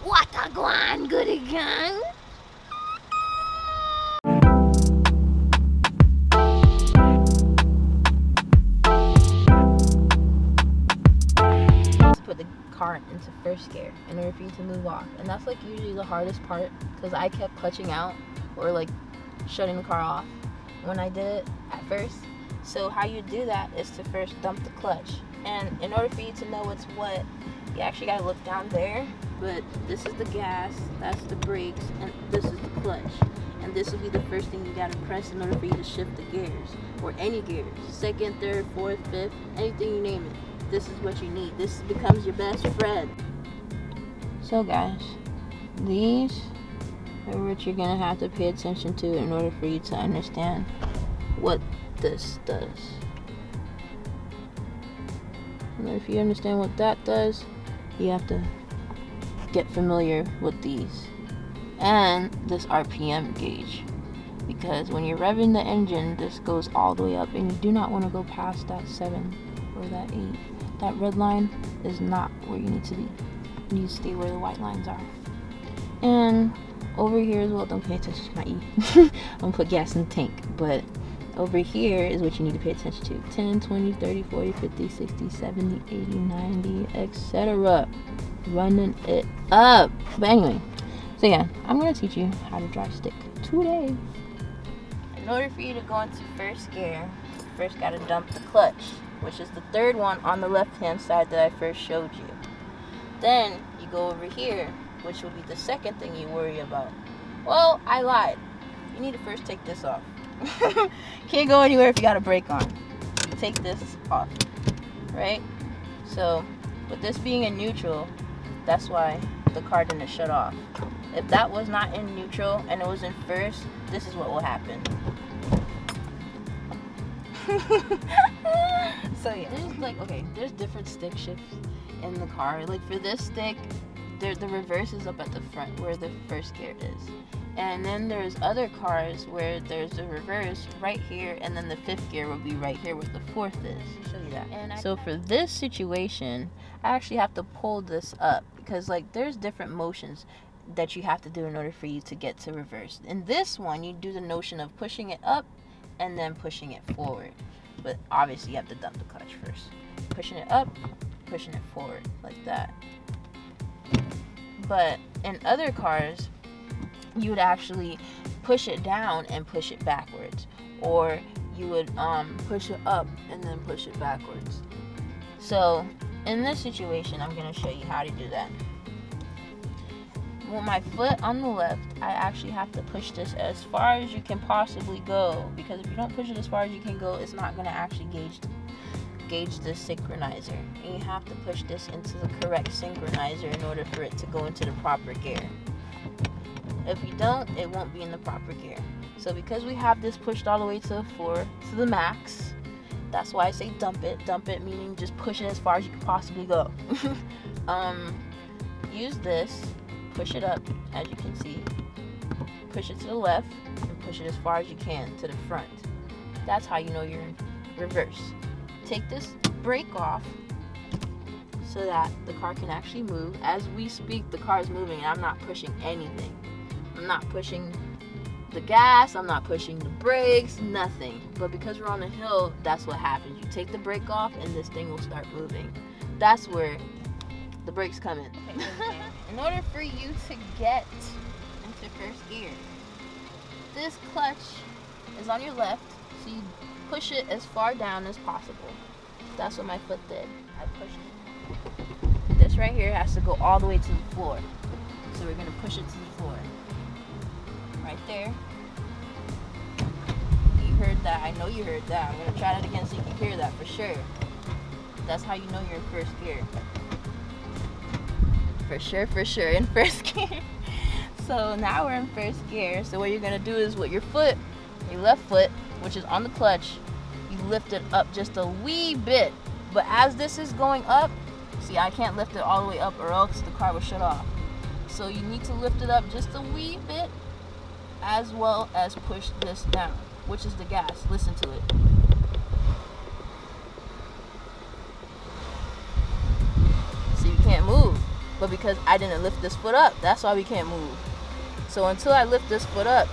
Watagwan, Goodie gang. Put the car into first gear in order for you to move off, and that's like usually the hardest part because I kept clutching out or like shutting the car off when I did it at first. So how you do that is to first dump the clutch, and in order for you to know what's what, you actually gotta look down there. But this is the gas, that's the brakes, and this is the clutch, and this will be the first thing you gotta press in order for you to shift the gears, or any gears, second, third, fourth, fifth, anything you name it. This is what you need. This becomes your best friend. So guys, these are what you're gonna have to pay attention to in order for you to understand what this does. And if you understand what that does, you have to get familiar with these and this RPM gauge, because when you're revving the engine, this goes all the way up, and you do not want to go past that 7 or that 8. That red line is not where you need to be. You need to stay where the white lines are. And over here as well, don't pay attention to my E. I'm gonna put gas in the tank, but over here is what you need to pay attention to. 10, 20, 30, 40, 50, 60, 70, 80, 90, etc. Running it up. But anyway, so yeah, I'm gonna teach you how to drive stick today. In order for you to go into first gear, you first gotta dump the clutch, which is the third one on the left hand side that I first showed you. Then you go over here, which will be the second thing you worry about. Well, I lied. You need to first take this off. Can't go anywhere if you got a brake on. You take this off, right? So with this being in neutral, that's why the car didn't shut off. If that was not in neutral and it was in first, this is what will happen. So yeah, there's like, okay, there's different stick shifts in the car. Like for this stick, the reverse is up at the front where the first gear is. And then there's other cars where there's a reverse right here, and then the fifth gear will be right here where the fourth is. I'll show you that. And so for this situation, I actually have to pull this up because like there's different motions that you have to do in order for you to get to reverse. In this one, you do the notion of pushing it up and then pushing it forward. But obviously you have to dump the clutch first. Pushing it up, pushing it forward, like that. But in other cars, you would actually push it down and push it backwards. Or you would push it up and then push it backwards. So in this situation, I'm going to show you how to do that. With my foot on the left, I actually have to push this as far as you can possibly go, because if you don't push it as far as you can go, it's not going to actually gauge the synchronizer, and you have to push this into the correct synchronizer in order for it to go into the proper gear. If you don't, it won't be in the proper gear. So because we have this pushed all the way to the max, that's why I say dump it. Dump it meaning just push it as far as you can possibly go. Use this. Push it up, as you can see. Push it to the left and push it as far as you can to the front. That's how you know you're in reverse. Take this brake off so that the car can actually move. As we speak, the car is moving and I'm not pushing anything. I'm not pushing the gas, I'm not pushing the brakes, nothing. But because we're on a hill, that's what happens. You take the brake off and this thing will start moving. That's where the brakes come in. In order for you to get into first gear, this clutch is on your left, so you push it as far down as possible. That's what my foot did. I pushed it. This right here has to go all the way to the floor. So we're gonna push it to the floor. Right there. You heard that. I know you heard that. I'm gonna try that again so you can hear that for sure. That's how you know you're in first gear. For sure, in first gear. So now we're in first gear. So what you're gonna do is with your foot, your left foot, which is on the clutch, you lift it up just a wee bit. But as this is going up, see, I can't lift it all the way up or else the car will shut off. So you need to lift it up just a wee bit, as well as push this down, which is the gas. Listen to it. So you can't move. But because I didn't lift this foot up, that's why we can't move. So until I lift this foot up,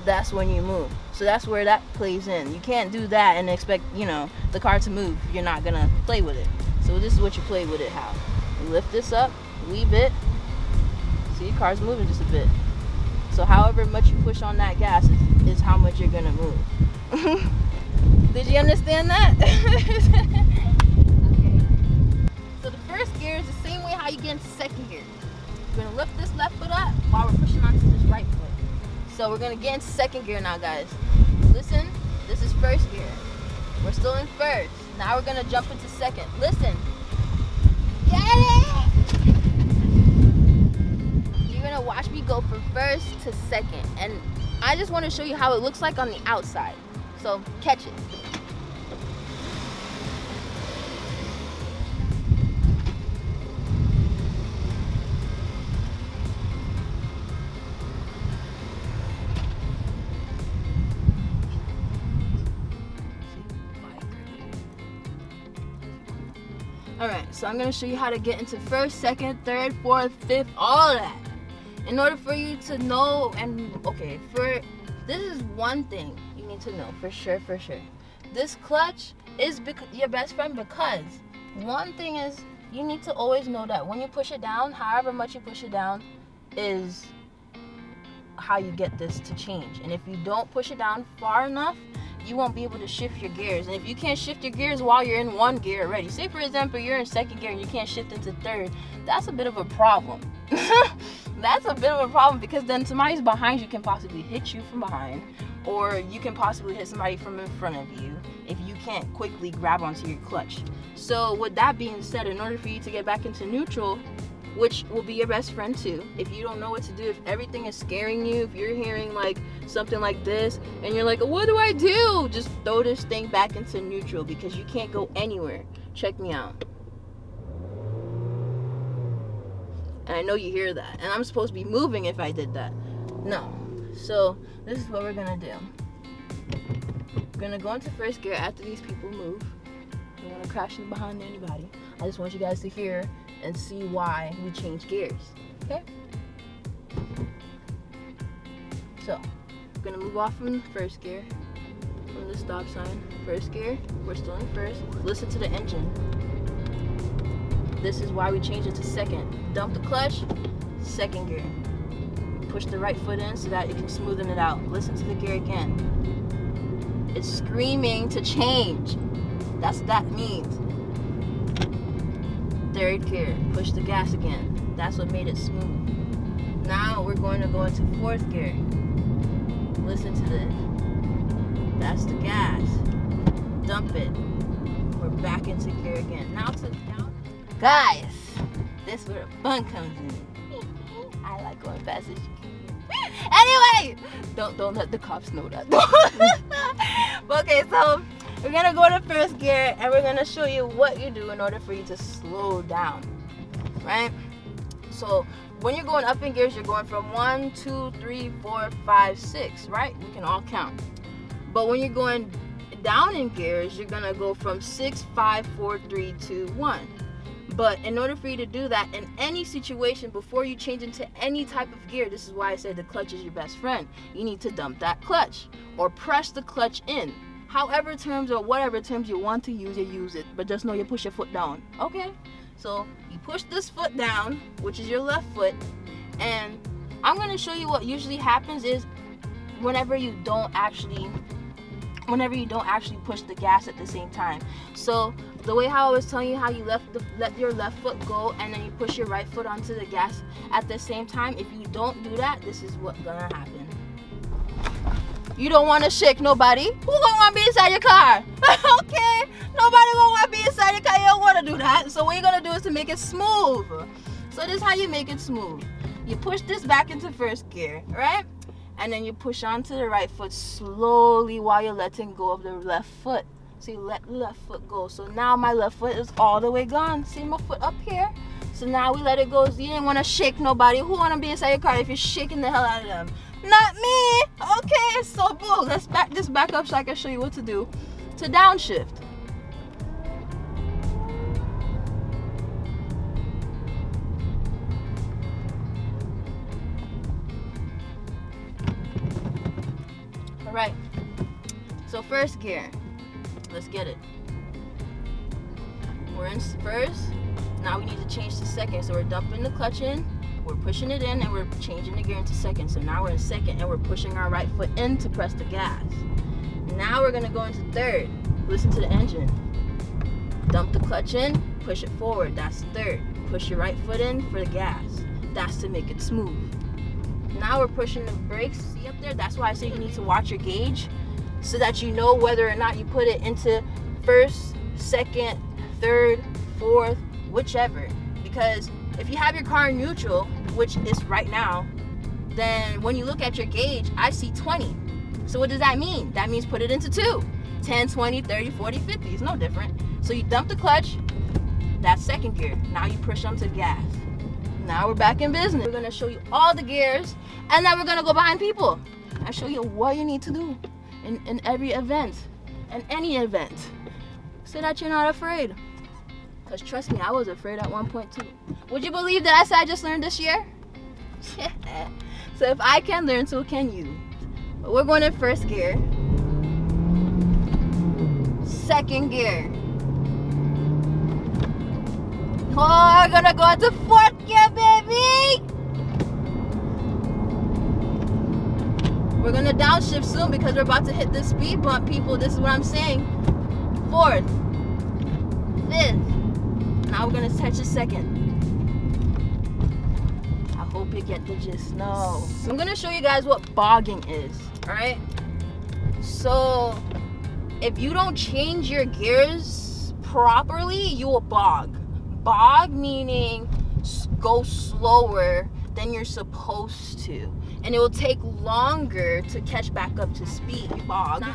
that's when you move. So that's where that plays in. You can't do that and expect, you know, the car to move. You're not gonna play with it. So this is what you play with it how. You lift this up a wee bit. See, car's moving just a bit. So however much you push on that gas is how much you're gonna move. Did you understand that? Okay. So the first gear is the same way how you get into second gear. We're gonna lift this left foot up while we're pushing onto this right foot. So we're gonna get into second gear now, guys. Listen, this is first gear. We're still in first. Now we're gonna jump into second. Listen. Get it! You're gonna watch me go from first to second. And I just wanna show you how it looks like on the outside. So catch it. Alright, so I'm going to show you how to get into first, second, third, fourth, fifth, all of that. In order for you to know, and okay, this is one thing you need to know for sure. This clutch is your best friend because one thing is you need to always know that when you push it down, however much you push it down is how you get this to change. And if you don't push it down far enough, you won't be able to shift your gears. And if you can't shift your gears while you're in one gear already, say for example you're in second gear and you can't shift into third, that's a bit of a problem. That's a bit of a problem because then somebody's behind you can possibly hit you from behind, or you can possibly hit somebody from in front of you if you can't quickly grab onto your clutch. So with that being said, in order for you to get back into neutral, which will be your best friend too, if you don't know what to do, if everything is scaring you, if you're hearing like something like this and you're like, what do I do? Just throw this thing back into neutral because you can't go anywhere. Check me out. And I know you hear that, and I'm supposed to be moving if I did that. No. So this is what we're gonna do. We're gonna go into first gear after these people move. We don't want to crash in behind anybody. I just want you guys to hear and see why we change gears. Okay? So we're gonna move off from first gear, from the stop sign. First gear, we're still in first. Listen to the engine. This is why we change it to second. Dump the clutch, second gear. Push the right foot in so that you can smoothen it out. Listen to the gear again. It's screaming to change. That's what that means. Third gear, push the gas again. That's what made it smooth. Now we're going to go into fourth gear. Listen to this. That's the gas. Dump it. We're back into gear again. Now to down. Guys, this is where the fun comes in. I like going fast as you can. Anyway, don't let the cops know that. Okay, so we're gonna go to first gear and we're gonna show you what you do in order for you to slow down, right? So when you're going up in gears, you're going from 1, 2, 3, 4, 5, 6, right? We can all count. But when you're going down in gears, you're gonna go from 6, 5, 4, 3, 2, 1. But in order for you to do that in any situation, before you change into any type of gear, this is why I said the clutch is your best friend. You need to dump that clutch or press the clutch in. However terms or whatever terms you want to use, you use it. But just know you push your foot down, okay? So you push this foot down, which is your left foot. And I'm going to show you what usually happens is whenever you don't actually push the gas at the same time. So the way how I was telling you how you let your left foot go and then you push your right foot onto the gas at the same time, if you don't do that, this is what's gonna happen. You don't want to shake nobody. Who gonna want to be inside your car? Okay, nobody gonna want to be inside your car. You don't want to do that. So what you're gonna do is to make it smooth. So this is how you make it smooth. You push this back into first gear, right? And then you push onto the right foot slowly while you're letting go of the left foot. So you let the left foot go. So now my left foot is all the way gone. See my foot up here? So now we let it go. So you didn't want to shake nobody. Who want to be inside your car if you're shaking the hell out of them? Not me. Okay, so boo. Let's back up so I can show you what to do to downshift. All right. So first gear. Let's get it. We're in first. Now we need to change to second. So we're dumping the clutch in, we're pushing it in, and we're changing the gear into second. So now we're in second, and we're pushing our right foot in to press the gas. Now we're gonna go into third. Listen to the engine. Dump the clutch in, push it forward. That's third. Push your right foot in for the gas. That's to make it smooth. Now we're pushing the brakes. See up there? That's why I say you need to watch your gauge so that you know whether or not you put it into first, second, third, fourth, whichever. Because if you have your car in neutral, which is right now, then when you look at your gauge, I see 20. So what does that mean? That means put it into 2. 10, 20, 30, 40, 50. It's no different. So you dump the clutch, that's second gear. Now you push them to the gas. Now we're back in business. We're gonna show you all the gears, and then we're gonna go behind people and show you what you need to do in every event, in any event, so that you're not afraid. Because trust me, I was afraid at one point too. Would you believe that I just learned this year? Yeah. So if I can learn, so can you. But we're going in first gear. Second gear. Oh, we're gonna go into fourth gear, baby! We're gonna downshift soon because we're about to hit this speed bump, people. This is what I'm saying. Fourth. Fifth. Now we're gonna touch a second. I hope you get the gist. No. I'm gonna show you guys what bogging is, alright? So, if you don't change your gears properly, you will bog. Bog meaning go slower than you're supposed to. And it will take longer to catch back up to speed. Bog.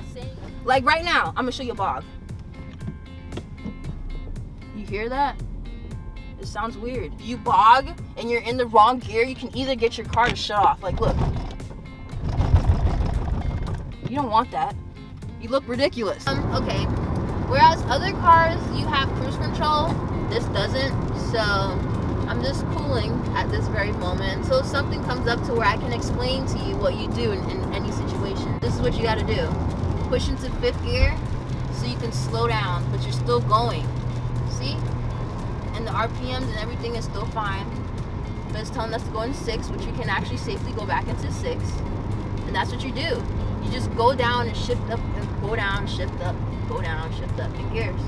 Like right now, I'm gonna show you a bog. You hear that? It sounds weird. If you bog and you're in the wrong gear, you can either get your car to shut off. Like, look. You don't want that. You look ridiculous. Okay. Whereas other cars, you have cruise control. This doesn't. So I'm just cooling at this very moment until something comes up to where I can explain to you what you do in any situation. This is what you got to do. Push into fifth gear so you can slow down, but you're still going. See? And the RPMs and everything is still fine. But it's telling us to go in 6, which you can actually safely go back into 6. And that's what you do. You just go down and shift up and go down, shift up, go down, shift up in gears.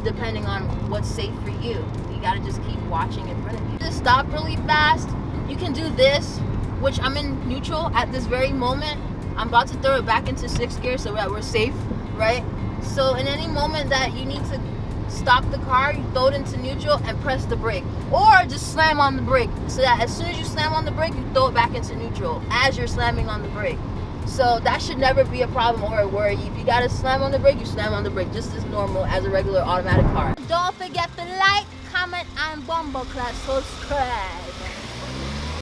Depending on what's safe for you. You gotta just keep watching in front of you. Just stop really fast. You can do this, which I'm in neutral at this very moment. I'm about to throw it back into 6th gear so that we're safe, right? So in any moment that you need to stop the car, you throw it into neutral and press the brake. Or just slam on the brake so that as soon as you slam on the brake, you throw it back into neutral as you're slamming on the brake. So that should never be a problem or a worry. If you gotta slam on the brake, you slam on the brake just as normal as a regular automatic car. Don't forget to like, comment, and bumble class subscribe.